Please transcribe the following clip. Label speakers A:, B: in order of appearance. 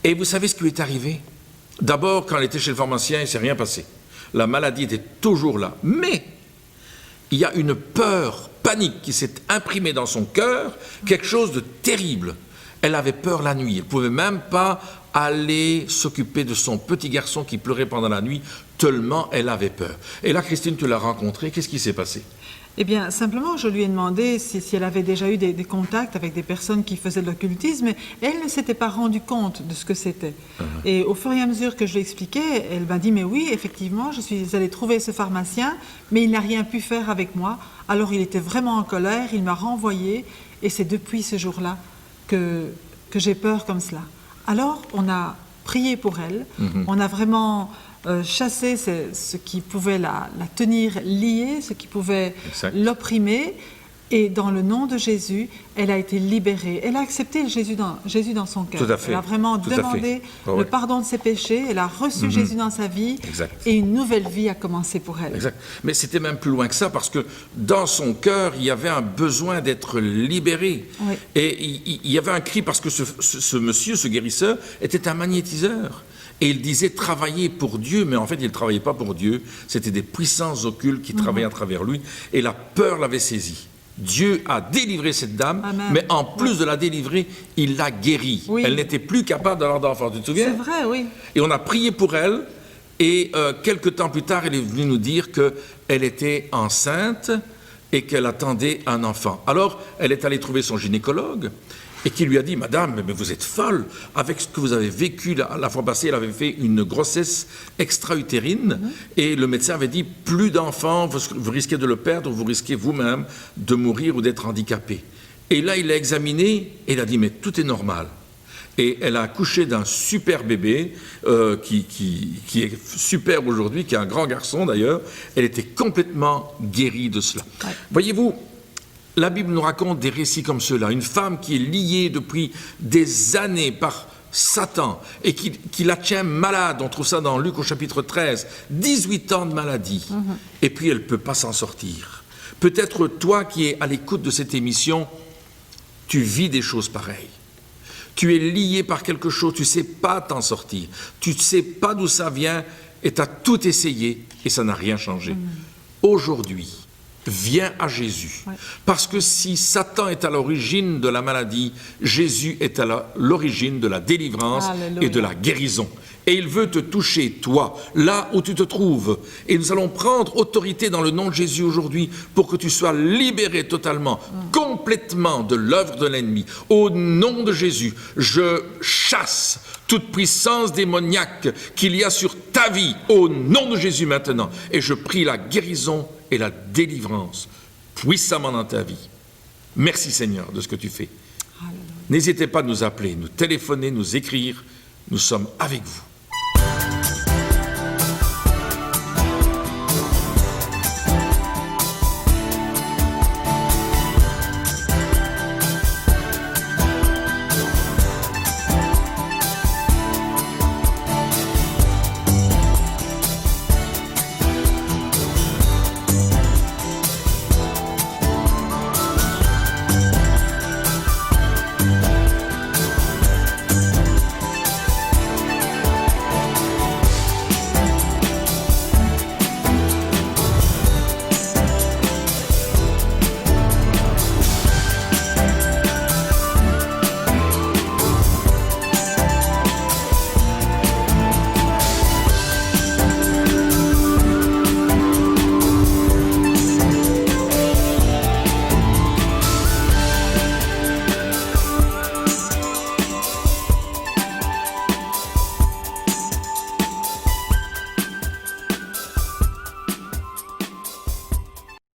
A: Et vous savez ce qui lui est arrivé? D'abord, quand elle était chez le pharmacien, il ne s'est rien passé. La maladie était toujours là. Mais il y a une peur, panique qui s'est imprimée dans son cœur, quelque chose de terrible. Elle avait peur la nuit. Elle ne pouvait même pas aller s'occuper de son petit garçon qui pleurait pendant la nuit, tellement elle avait peur. Et là, Christine, tu l'as rencontrée. Qu'est-ce qui s'est passé?
B: Eh bien, simplement, je lui ai demandé si elle avait déjà eu des contacts avec des personnes qui faisaient de l'occultisme, et elle ne s'était pas rendue compte de ce que c'était. Et au fur et à mesure que je lui expliquais, elle m'a dit, mais oui, effectivement, je suis allée trouver ce pharmacien, mais il n'a rien pu faire avec moi. Alors, il était vraiment en colère, il m'a renvoyée, et c'est depuis ce jour-là que j'ai peur comme cela. Alors, on a prié pour elle, on a vraiment chasser ce qui pouvait la tenir liée, ce qui pouvait l'opprimer. Et dans le nom de Jésus, elle a été libérée. Elle a accepté Jésus dans son cœur.
A: Tout à fait.
B: Elle a vraiment demandé le pardon de ses péchés. Elle a reçu Jésus dans sa vie.
A: Exact.
B: Et une nouvelle vie a commencé pour elle.
A: Exact. Mais c'était même plus loin que ça, parce que dans son cœur, il y avait un besoin d'être libéré.
B: Oui.
A: Et il y avait un cri, parce que ce monsieur, ce guérisseur, était un magnétiseur. Et il disait travailler pour Dieu, mais en fait, il ne travaillait pas pour Dieu. C'était des puissances occultes qui travaillaient à travers lui. Et la peur l'avait saisi. Dieu a délivré cette dame, mais en plus de la délivrer, il l'a guérie. Oui. Elle n'était plus capable d'avoir d'enfant, tu te souviens?
B: C'est vrai, oui.
A: Et on a prié pour elle, et quelques temps plus tard, elle est venue nous dire qu'elle était enceinte et qu'elle attendait un enfant. Alors, elle est allée trouver son gynécologue, et qui lui a dit, madame, mais vous êtes folle, avec ce que vous avez vécu la fois passée, elle avait fait une grossesse extra-utérine, et le médecin avait dit, plus d'enfants, vous risquez de le perdre, vous risquez vous-même de mourir ou d'être handicapé. Et là, il l'a examiné, et il a dit, mais tout est normal. Et elle a accouché d'un super bébé, qui est super aujourd'hui, qui est un grand garçon d'ailleurs. Elle était complètement guérie de cela. Ouais. Voyez-vous, la Bible nous raconte des récits comme ceux-là. Une femme qui est liée depuis des années par Satan et qui la tient malade. On trouve ça dans Luc au chapitre 13. 18 ans de maladie. Et puis elle ne peut pas s'en sortir. Peut-être toi qui es à l'écoute de cette émission, tu vis des choses pareilles. Tu es lié par quelque chose, tu ne sais pas t'en sortir. Tu ne sais pas d'où ça vient et tu as tout essayé et ça n'a rien changé. Aujourd'hui, viens à Jésus. Ouais. Parce que si Satan est à l'origine de la maladie, Jésus est à l'origine de la délivrance et de la guérison. Et il veut te toucher, toi, là où tu te trouves. Et nous allons prendre autorité dans le nom de Jésus aujourd'hui pour que tu sois libéré totalement, complètement de l'œuvre de l'ennemi. Au nom de Jésus, je chasse toute puissance démoniaque qu'il y a sur ta vie, au nom de Jésus maintenant. Et je prie la guérison et la délivrance puissamment dans ta vie. Merci Seigneur de ce que tu fais. N'hésitez pas à nous appeler, nous téléphoner, nous écrire. Nous sommes avec vous.